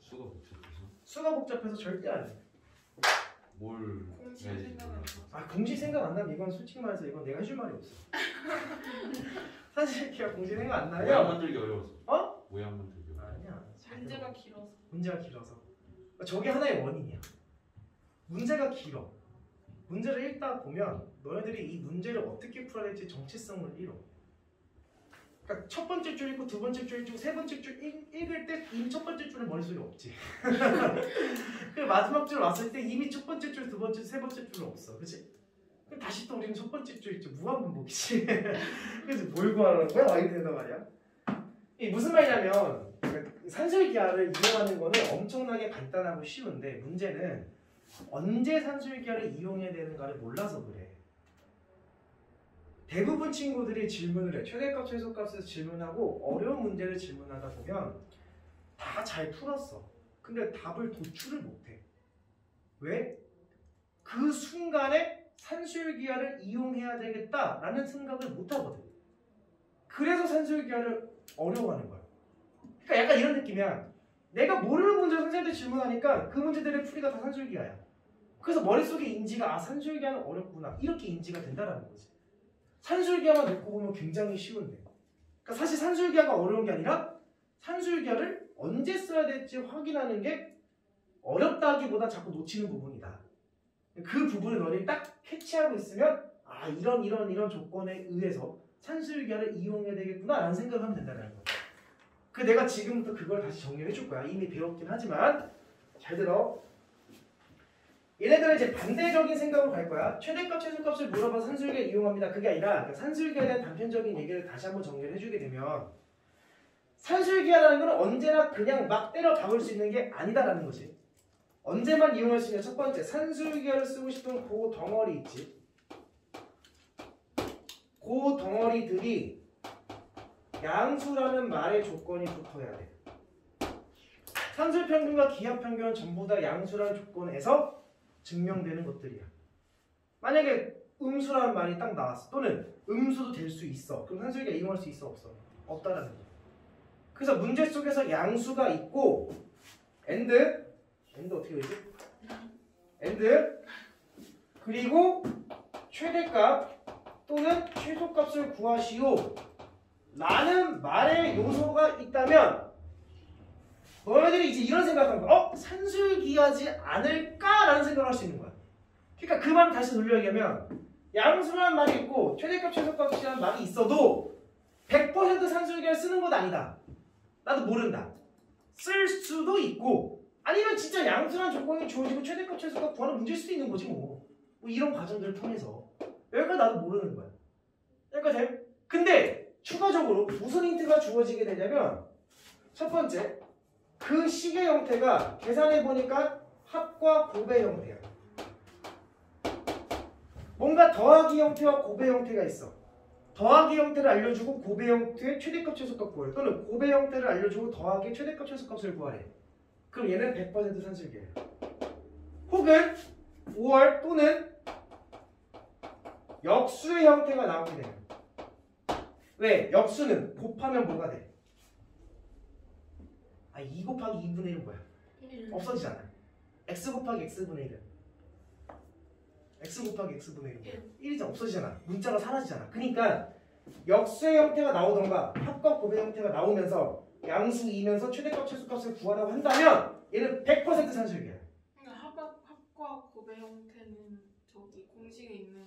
Speaker 3: 수가 복잡해서.
Speaker 1: 수가 복잡해서 절대 안 해.
Speaker 3: 뭘
Speaker 2: 공식
Speaker 3: 해야지
Speaker 2: 생각 안 나.
Speaker 1: 공식 생각 안 나면 이건 솔직히 말해서 이건 내가 해줄 말이 없어. 산술기하 공식 생각 안
Speaker 3: 모양
Speaker 1: 나요?
Speaker 3: 만들기 어려워서. 모양 만들기 어려워.
Speaker 1: 아니야.
Speaker 2: 문제가 길어서.
Speaker 1: 문제가 길어서. 저게 하나의 원인이야. 문제가 길어. 문제를 읽다 보면 너희들이 이 문제를 어떻게 풀어야 될지 정체성을 잃어. 그러니까 첫 번째 줄 읽고 두 번째 줄 읽고 세 번째 줄 읽을 때 이미 첫 번째 줄은 머릿속에 없지. 그리고 마지막 줄 왔을 때 이미 첫 번째 줄, 두 번째 줄, 세 번째 줄은 없어. 그치? 그럼 다시 또 우리는 첫 번째 줄 읽지. 무한반복이지. 그래서 뭘 구하라는 거야? 막 이렇게 된단 말이야. 이게 무슨 말이냐면 산술기하를 이용하는 거는 엄청나게 간단하고 쉬운데 문제는 언제 산술기하를 이용해야 되는가를 몰라서 그래. 대부분 친구들이 질문을 해. 최대값, 최소값에서 질문하고 어려운 문제를 질문하다 보면 다 잘 풀었어. 근데 답을 도출을 못해. 왜? 그 순간에 산술기하를 이용해야 되겠다라는 생각을 못하거든. 그래서 산술기하를 어려워하는 거야. 그러니까 약간 이런 느낌이야. 내가 모르는 문제를 선생님한테 질문하니까 그 문제들의 풀이가 다 산술기하야. 그래서 머릿속에 인지가 산술기하는 어렵구나 이렇게 인지가 된다라는 거지. 산술기하만 놓고 보면 굉장히 쉬운데. 그러니까 사실 산술기하가 어려운 게 아니라 산술기하를 언제 써야 될지 확인하는 게 어렵다기보다 자꾸 놓치는 부분이다. 그 부분을 너희들이 딱 캐치하고 있으면 이런 조건에 의해서 산술기하를 이용해야 되겠구나 라는 생각을 하면 된다는 거야. 그 내가 지금부터 그걸 다시 정리를 해줄 거야. 이미 배웠긴 하지만 잘 들어. 얘네들은 이제 반대적인 생각으로 갈 거야. 최대값, 최소값을 물어봐 산술기를 이용합니다. 그게 아니라 산술기에 대한 단편적인 얘기를 다시 한번 정리를 해주게 되면 산술기하라는 건 언제나 그냥 막 때려 박을 수 있는 게 아니다라는 거지. 언제만 이용할 수 있냐? 첫 번째, 산술기하를 쓰고 싶은 그 덩어리 있지. 그 덩어리들이 양수라는 말의 조건이 붙어야 돼. 산술평균과 기하평균은 전부 다 양수라는 조건에서 증명되는 것들이야. 만약에 음수라는 말이 딱 나왔어. 또는 음수도 될 수 있어. 그럼 산술기가 이용할 수 있어? 없어? 없다라는 거야. 그래서 문제 속에서 양수가 있고 and 어떻게 되지? and 그리고 최대값 또는 최소값을 구하시오 라는 말의 요소가 있다면 너희들이 이제 이런 생각하는 거야. 산술기하지 않을까라는 생각을 할 수 있는 거야. 그러니까 그 말을 다시 돌려 얘기하면 양수라는 말이 있고 최대값, 최소값이라는 말이 있어도 100% 산술기를 쓰는 건 아니다. 나도 모른다. 쓸 수도 있고 아니면 진짜 양수라는 조건이 주어지고 최대값, 최소값 구하는 문제일 수도 있는 거지 뭐 이런 과정들을 통해서 여기까지 나도 모르는 거야. 여기까지. 근데 추가적으로 무슨 힌트가 주어지게 되냐면 첫 번째, 그 식의 형태가 계산해보니까 합과 곱의 형태야. 뭔가 더하기 형태와 곱의 형태가 있어. 더하기 형태를 알려주고 곱의 형태의 최대값, 최소값 구하래. 또는 곱의 형태를 알려주고 더하기 최대값, 최소값을 구하래. 그럼 얘는 100% 산술기예요. 혹은 5월 또는 역수의 형태가 나오게 돼요. 왜? 역수는 곱하면 뭐가 돼? 2 곱하기 2분의 1은 뭐야? 없어지잖아. x 곱하기 x분의 1은 x 곱하기 x분의 1은 1이잖아. 없어지잖아. 문자가 사라지잖아. 그러니까 역수의 형태가 나오던가 합과 곱의 형태가 나오면서 양수이면서 최대값, 최소값을 구하라고 한다면 얘는 100% 산술기야.
Speaker 2: 그러니까 합과 곱의 형태는 저기 공식에 있는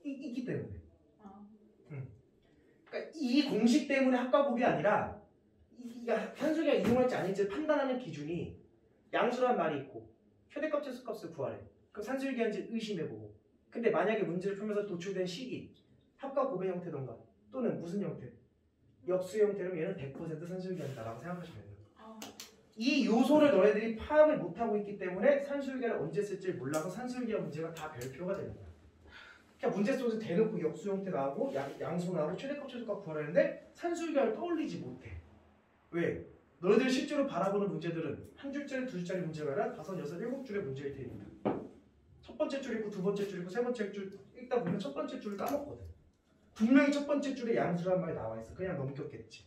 Speaker 1: 있기 때문에.
Speaker 2: 아.
Speaker 1: 그러니까 이 공식 때문에 합과 곱이 아니라 산술기가 이용할지 아닐지 판단하는 기준이 양수란 말이 있고 최대값, 최소값을 구하래. 그럼 산술기한지 의심해보고. 근데 만약에 문제를 풀면서 도출된 식이 합과 곱의 형태던가 또는 무슨 형태? 역수의 형태라면 얘는 100% 산술기한다라고 생각하시면 돼요. 이 요소를 너네들이 파악을 못하고 있기 때문에 산술기를 언제 쓸지 몰라서 산술기와 문제가 다 별표가 되는 거야. 그러니까 문제 속에서 대놓고 역수 형태 나오고 양수 나오고 최대값, 최소값 구하라는데 산술기를 떠올리지 못해. 왜? 너희들 실제로 바라보는 문제들은 한 줄짜리, 두 줄짜리 문제가 아니라 5, 6, 7줄의 문제일 테니까. 첫 번째 줄 있고 두 번째 줄 있고 세 번째 줄 읽다 보면 첫 번째 줄을 까먹거든. 분명히 첫 번째 줄에 양수라는 말이 나와 있어. 그냥 넘겼겠지.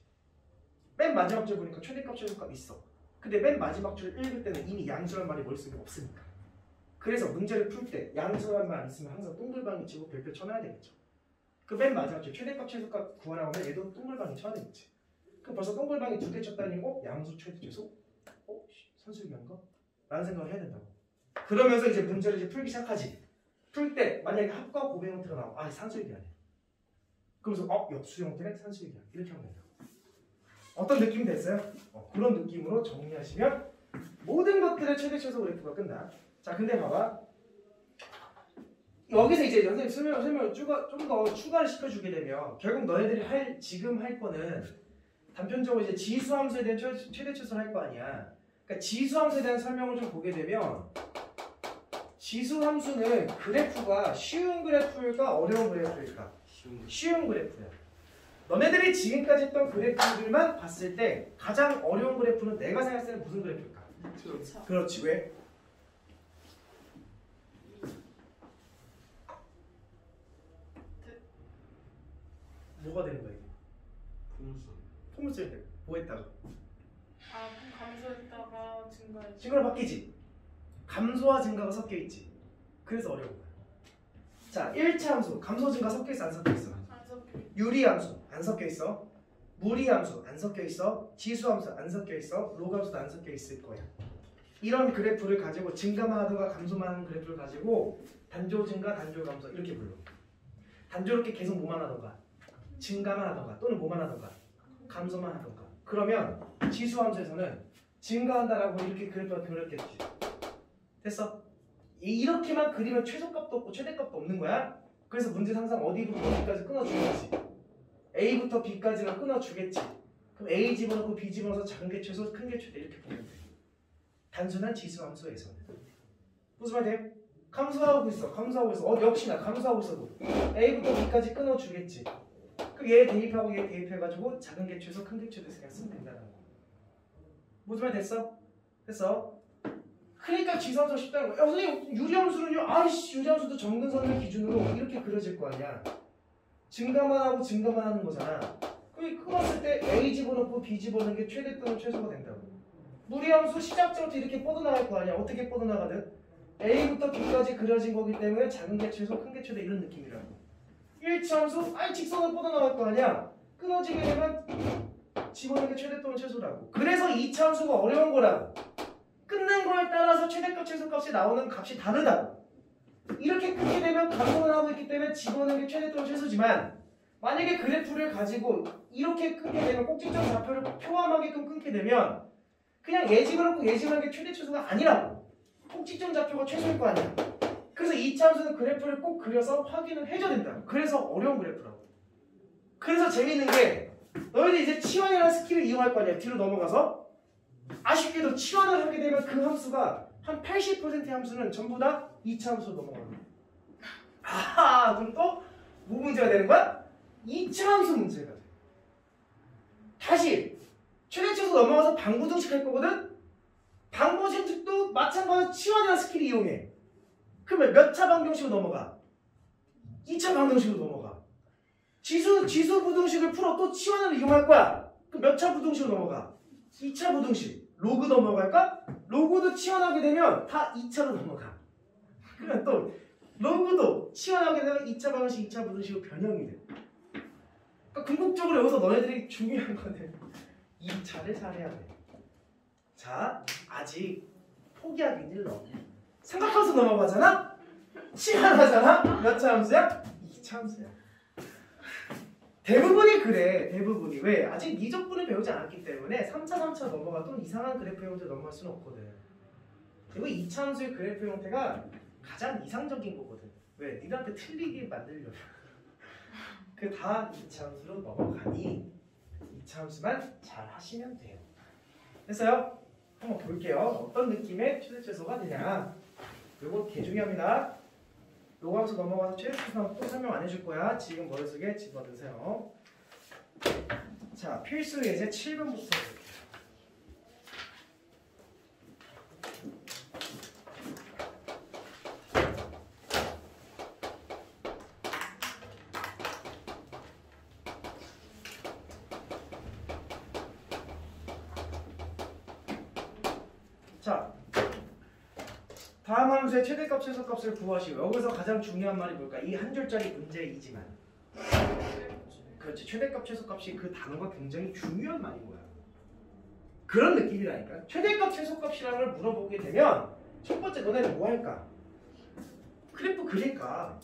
Speaker 1: 맨 마지막 줄 보니까 최대값, 최소값 있어. 근데 맨 마지막 줄을 읽을 때는 이미 양수라는 말이 머릿속에 없으니까. 그래서 문제를 풀 때 양수라는 말 있으면 항상 동글방이 치고 별표 쳐놔야 되겠죠. 그 맨 마지막 줄 최대값, 최소값 구하라고 하면 얘도 동글방이 쳐야 되겠지. 그 벌써 동글방이 2개 쳤다니 양수, 최대, 최소? 산술기한가? 라는 생각을 해야 된다고. 그러면서 이제 문제를 이제 풀기 시작하지. 풀 때 만약에 합과 곱의 형태가 나와. 산술기 아니야. 그러면서 역수 형태는 산술기야. 이렇게 하면 된다. 어떤 느낌이 됐어요? 그런 느낌으로 정리하시면 모든 것들의 최대 최소 그래프가 끝나. 자, 근데 봐봐. 여기서 이제 선생님 설명을 좀 더 추가를 시켜주게 되면 결국 너희들이 지금 할 거는 단편적으로 이제 지수함수에 대한 최대 최소를 할 거 아니야. 그러니까 지수함수에 대한 설명을 좀 보게 되면 지수함수는 그래프가 쉬운 그래프일까 어려운 그래프일까? 쉬운 그래프야. 너네들이 지금까지 했던 그래프들만 봤을 때 가장 어려운 그래프는 내가 생각할 때는 무슨 그래프일까? 그렇지. 왜? 뭐가 되는 거야 이게? 포물선인데 뭐 했다가?
Speaker 2: 감소했다가 증가했다.
Speaker 1: 증가로 바뀌지? 감소와 증가가 섞여 있지. 그래서 어려운 거야. 자, 1차 함수 감소 증가 섞여 있어 안 섞여 있어?
Speaker 2: 안 섞여.
Speaker 1: 유리함수 안 섞여 있어. 무리함수 안 섞여 있어. 지수함수 안 섞여 있어. 로그함수도 안 섞여 있을 거야. 이런 그래프를 가지고 증가만 하던가 감소만 하는 그래프를 가지고 단조 증가, 단조 감소 이렇게 불러. 단조롭게 계속 뭐만 하던가 증가만 하던가 또는 뭐만 하던가 감소만 하던가. 그러면 지수함수에서는 증가한다라고 이렇게 그래프가 그렸겠지. 됐어? 이렇게만 그리면 최소값도 없고 최대값도 없는 거야. 그래서 문제 항상 어디부터 어디까지 끊어주겠지. A부터 B까지만 끊어주겠지. 그럼 A 집어넣고 B 집어넣어서 작은 게 최소, 큰 게 최대 이렇게 보면 돼. 단순한 지수함수에서는. 무슨 말 돼요? 감소하고 있어. 역시나 감소하고 있어도 A부터 B까지 끊어주겠지. 그럼 얘 대입하고 얘 대입해가지고 작은 게 최소, 큰 게 최대 그냥 쓰면 된다는 거. 무슨 말 됐어? 됐어? 그러니까 지수함수가 쉽다는 거야. 야, 선생님 유리함수는요? 아이씨 유리함수도 점근선을 기준으로 이렇게 그려질 거 아니야. 증가만 하는 거잖아. 그럼 끊었을 때 A 집어넣고 B 집어넣는 게 최대 또는 최소가 된다고. 무리함수 시작점부터 이렇게 뻗어나갈 거 아니야. 어떻게 뻗어나가든 A부터 B까지 그려진 거기 때문에 작은 게 최소, 큰 게 최대 이런 느낌이라고. 일치함수 직선으로 뻗어나갈 거 아니야. 끊어지게 되면 집어넣는 게 최대 또는 최소라고. 그래서 이차함수가 어려운 거라고. 끊는 거에 따라서 최대값, 최소값이 나오는 값이 다르다고. 이렇게 끊게 되면 감소를 하고 있기 때문에 집어넣는 게 최대 또는 최소지만 만약에 그래프를 가지고 이렇게 끊게 되면 꼭지점 좌표를 표함하게끔 끊게 되면 그냥 얘 집어넣고 얘 집어넣는 게 최대 최소가 아니라고. 꼭지점 좌표가 최소일 거 아니야. 그래서 이차함수는 그래프를 꼭 그려서 확인을 해줘야 된다고. 그래서 어려운 그래프라고. 그래서 재밌는 게 너희들 이제 치환이라는 스킬을 이용할 거 아니야. 뒤로 넘어가서 아쉽게도 치환을 하게 되면 그 함수가 한 80%의 함수는 전부 다 2차 함수로 넘어가는 거야. 그럼 또 뭐 문제가 되는 거야? 2차 함수 문제가 돼. 다시 최대 최소 넘어가서 방부등식 할 거거든? 방부등식도 마찬가지로 치환이라는 스킬을 이용해. 그러면 몇 차 방정식으로 넘어가? 2차 방정식으로 넘어가. 지수 부등식을 풀어 또 치환을 이용할 거야. 그럼 몇 차 부등식으로 넘어가? 2차 부등식. 로그 넘어갈까? 로그도 치환하게 되면 다 2차로 넘어가. 그러면 또 로그도 치환하게 되면 2차 방정식, 2차 부등식으로 변형이 돼. 그러니까 궁극적으로 여기서 너네들이 중요한 거는 2차를 잘해야 돼. 자, 아직 포기하기 일러. 삼각함수 넘어가잖아? 치환하잖아? 몇 차 함수야? 2차 함수야. 대부분이 그래. 대부분이. 왜? 아직 미적분을 배우지 않았기 때문에 3차 넘어가도 이상한 그래프 형태 넘어갈 수는 없거든. 그리고 2차 함수의 그래프 형태가 가장 이상적인 거거든. 왜? 니들한테 틀리게 만들려고. 그 다 2차 함수로 넘어가니 2차 함수만 잘 하시면 돼요. 됐어요? 한번 볼게요. 어떤 느낌의 최대 최소가 되냐. 요거 개 중요합니다. 요거 함수 넘어가서 최대 최소 또 설명 안 해줄 거야. 지금 머릿속에 집어넣으세요. 자, 필수 예제 7번부터 볼게요. 자, 다음 함수의 최대값, 최소값을 구하시오. 여기서 가장 중요한 말이 뭘까? 이 한 줄짜리 문제이지만 그렇지, 최대값, 최소값이 그 단어가 굉장히 중요한 말인 거야. 그런 느낌이라니까. 최대값, 최소값이라는 걸 물어보게 되면 첫 번째 너네는 뭐 할까? 그래프 그릴까?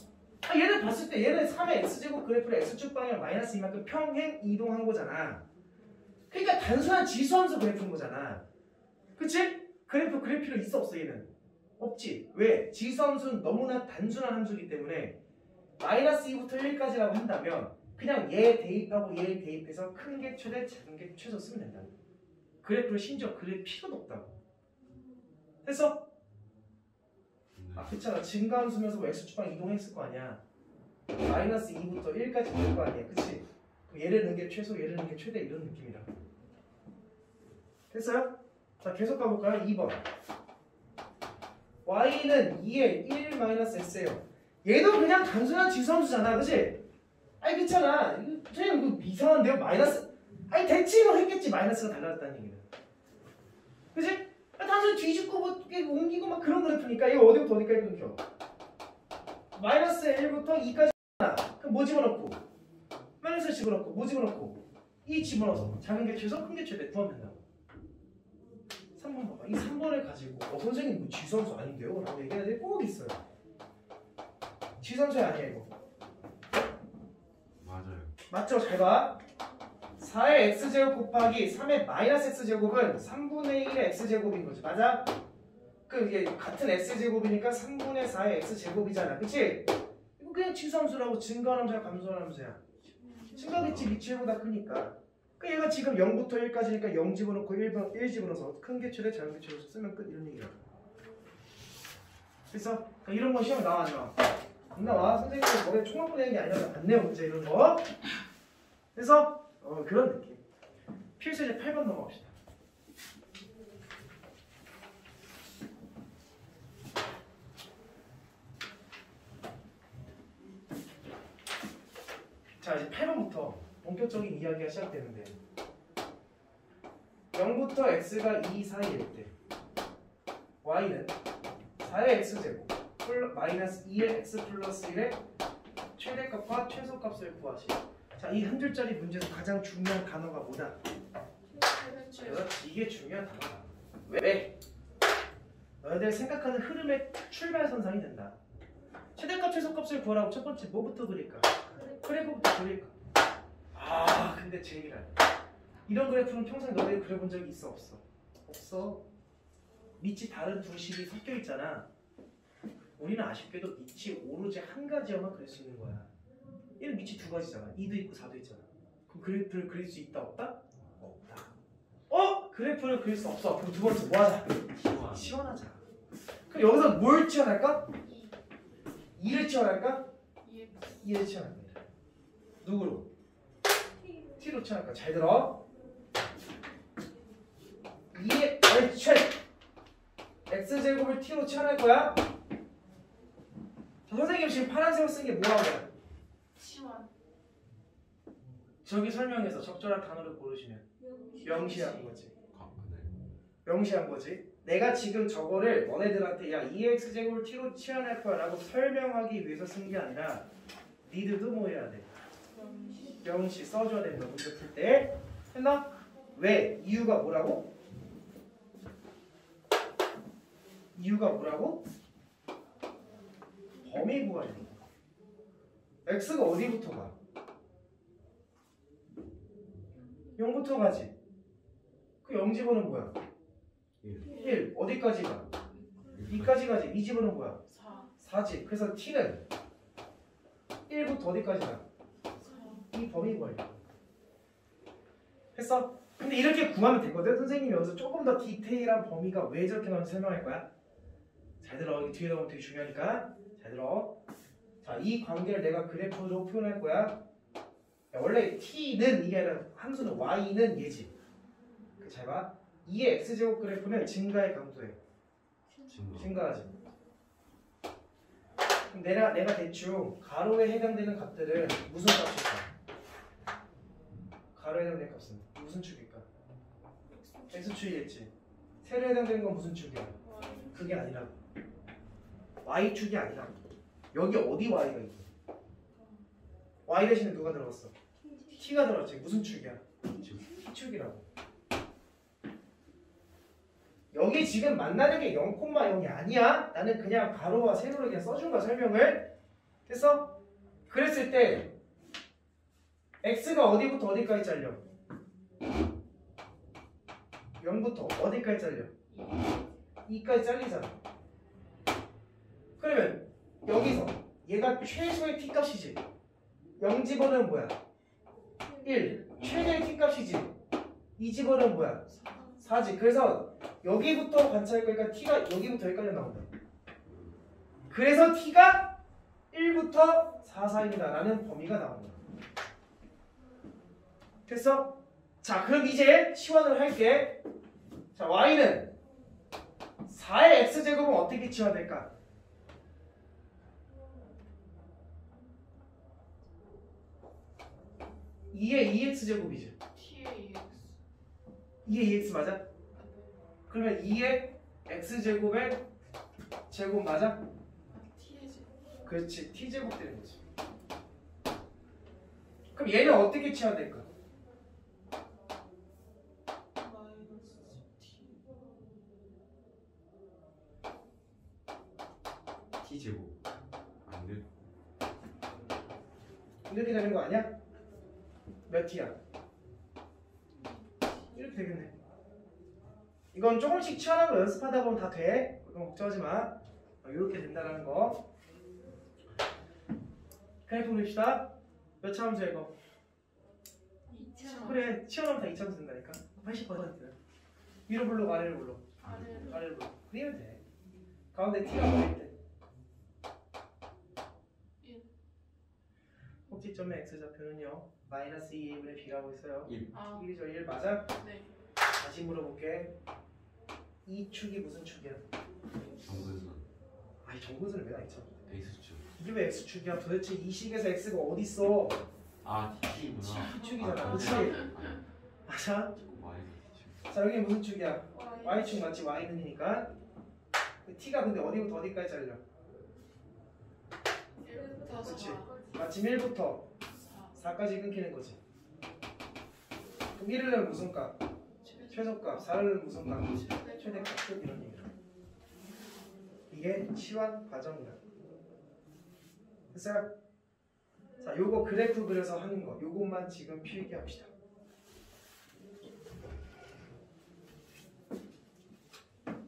Speaker 1: 얘를 봤을 때 얘는 3의 x제곱 그래프를 x축 방향 마이너스 이만큼 평행 이동한 거잖아. 그러니까 단순한 지수함수 그래프인 거잖아. 그치? 그래프 그릴 필요 있어 없어 얘는? 없지. 왜? 지수함수는 너무나 단순한 함수이기 때문에 마이너스 2부터 1까지라고 한다면 그냥 얘 대입하고 얘 대입해서 큰 게 최대, 작은 게 최소 쓰면 된다. 그래프를 심지어 그릴 필요도 없다고. 됐어? 그렇잖아. 증가함수면서 x축방 이동했을 거 아니야. 마이너스 2부터 1까지 될 거 아니야. 그치? 얘를 넣은 게 최소, 얘를 넣은 게 최대 이런 느낌이라. 됐어요? 자, 계속 가볼까요? 2번. y는 2의 1-s예요. 얘도 그냥 단순한 지수함수잖아. 그치? 그렇잖아. 선생님 이거 이상한데요? 마이너스. 대칭을 했겠지. 마이너스가 달라졌다는 얘기는. 그치? 단순히 뒤집고 뭐 옮기고 막 그런 그래프니까 이거 어디부터 어디까지 끊겨? 마이너스 1부터 2까지 그럼 뭐 집어넣고? 마이너스 집어넣고 뭐 집어넣고? 2 집어넣어서 작은 게 최소, 큰 게 최대 구하면 된다고. 3번 봐봐. 이 3번을 가지고 선생님 뭐 지수함수 아닌데요? 라고 얘기하는 애들이 꼭 있어요. 지수함수 아니야 이거.
Speaker 3: 맞아요.
Speaker 1: 맞죠? 잘 봐. 4의 x제곱 곱하기 3의 마이너스 x제곱은 3분의 1의 x제곱인 거지. 맞아? 그 이게 같은 x제곱이니까 3분의 4의 x제곱이잖아. 그치? 이거 그냥 치수함수라고 증가함수야 감소함수야. 증가겠지. 미치보다 크니까. 그 얘가 지금 0부터 1까지니까 0 집어넣고 1 집어넣어서 큰 개출에 작은 개출을 쓰면 끝 이런 얘기야. 그래서 그러니까 이런 거 시험 나와 안 나와? 안 나와. 선생님이 머리에 총 맞고 내는 게 아니라 안 내요 문제 이런 거. 그래서 그런 느낌. 필수 이제 8번 넘어갑시다. 자 이제 8번부터 본격적인 이야기가 시작되는데 0부터 x가 2 사이일 때 y는 4의 x제곱 마이너스 2의 x 플러스 1의 최대값과 최소값을 구하시오. 자, 이 한 줄짜리 문제에서 가장 중요한 단어가 뭐다? 이게 중요한 단어다. 왜? 너희들 생각하는 흐름의 출발선상이 된다. 최대값 최소값을 구하라고 첫 번째 뭐부터 그릴까? 그래프부터 그릴까? 아 근데 제일이라 이런 그래프는 평생 너희들이 그려본 적이 있어 없어? 없어. 밑이 다른 두 식이 섞여 있잖아. 우리는 아쉽게도 밑이 오로지 한 가지여만 그릴 수 있는 거야. 얘는 밑이 두 가지잖아. 2도 있고 4도 있잖아. 그럼 그래프를 그릴 수 있다 없다? 없다. 그래프를 그릴 수 없어. 그럼 두 번째 뭐 하자? 치환하자. 그럼 여기서 뭘 치환할까? 2를 치환할까? 2를 치환할 거야. 누구로? t로 치환할 거야. 잘 들어. 2의 x제곱을 t로 치환할 거야. 자, 선생님 지금 파란색을 쓴 게 뭐라고 해요?
Speaker 2: 치환.
Speaker 1: 저기 설명해서 적절한 단어를 고르시면 명시한 거지.
Speaker 3: 네.
Speaker 1: 명시한 거지. 내가 지금 저거를 너네들한테 야 2x제곱을 t로 치환할 거야 라고 설명하기 위해서 쓴 게 아니라 니들도 뭐 해야 돼? 명시 써줘야 된다. 문제 풀 때. 했나? 왜? 이유가 뭐라고? 이유가 뭐라고? 범위 구하려. x가 어디부터 가? 0부터 가지. 그 0 집어는 뭐야? 1. 어디까지 가? 2까지 가지. 2 집어는 뭐야? 4지. 그래서 t는 1부터 어디까지 가? 이 범위 구하려. 했어? 근데 이렇게 구하면 되거든. 선생님이 여기서 조금 더 디테일한 범위가 왜 저렇게 나오는지 설명할 거야. 잘 들어. 여기 뒤에 나오면 되게 중요하니까. 잘 들어. 자, 이 관계를 내가 그래프로 표현할 거야. 야, 원래 t는 이게 아니라 함수는 y는 얘지. 잘 봐. 2의 x제곱 그래프는 증가에 감소해. 증가하지. 그럼 내가 대충 가로에 해당되는 값들은 무슨 값일까? 가로에 해당되는 값은 무슨 축일까? x축이겠지. 세로에 해당되는 건 무슨 축이야? 그게 아니라 y축이 아니라 여기 어디 y가 있어? y 대신에 누가 들어갔어? t가 들어갔지. 무슨 축이야? t축이라고. 여기 지금 만나는 게 0,0이 아니야. 나는 그냥 가로와 세로를 그냥 써준 거야. 설명을. 됐어? 그랬을 때 x가 어디부터 어디까지 잘려? 0부터 어디까지 잘려? 2까지 잘리잖아. 그러면 여기서 얘가 최소의 t값이지. 0 집어넣으면 뭐야? 1. 최대의 t값이지. 2 집어넣으면 뭐야? 4지. 그래서 여기부터 관찰할 거니까 t가 여기부터 여기까지 나온다. 그래서 t가 1부터 4 사이다 라는 범위가 나온다. 됐어? 자, 그럼 이제 치환을 할게. 자, y는 4의 x제곱은 어떻게 치환될까? 2의 2x제곱이죠.
Speaker 2: t의 2x.
Speaker 1: 2의 2x 맞아? 그러면 2의 x제곱의 제곱 맞아?
Speaker 2: t의 제곱.
Speaker 1: 그렇지. t제곱 되는 거지. 그럼 얘는 어떻게 치환될까?
Speaker 2: 마이너스 t.
Speaker 3: t제곱 안 돼.
Speaker 1: 이렇게 되는 거 아니야? 몇 t야? 이렇게 되겠네. 이건 조금씩 치환하고 연습하다 보면 다 돼. 그건 걱정하지 마. 이렇게 된다라는 거. 그래프 그립시다. 몇 차함수 이거?
Speaker 2: 2차
Speaker 1: 그래, 치환하면 다 2차함수 된다니까. 80%는. 위로 불러, 아래로 불러.
Speaker 2: 아래로
Speaker 1: 아래로 불러. 그리면 돼. 가운데 t가 뭐일 때?
Speaker 2: 1.
Speaker 1: 꼭지점의 x좌표는요. 마이너스 2a분의 b라고 있어요.
Speaker 3: 1.
Speaker 2: 아,
Speaker 1: 1이죠, 1 맞아?
Speaker 2: 네.
Speaker 1: 다시 물어볼게. 이 축이 무슨 축이야?
Speaker 3: 정근선.
Speaker 1: 아니 정근선을 왜 다 있죠?
Speaker 3: X축.
Speaker 1: 이게 왜 x축이야? 도대체 이 식에서 x가 어디 있어?
Speaker 3: 아 T축이구나.
Speaker 1: T축이잖아, 그치? 맞아?
Speaker 3: Y T축.
Speaker 1: 자 여기 무슨 축이야?
Speaker 2: Y.
Speaker 1: y축 맞지? y는이니까 t가 근데 어디부터 어디까지 잘려?
Speaker 2: 1부터
Speaker 1: 그치?
Speaker 2: 4.
Speaker 1: 마침 1부터
Speaker 2: 4.
Speaker 1: 4까지 끊기는 거지. 그럼 1을 넣으면 무슨 값? 최소값. 4를 넣으면 무슨 값? 최대값. 끝 이런 얘기야. 이게 치환 과정이야. 됐어요? 자, 요거 그래프 그려서 하는 거. 요것만 지금 필기합시다.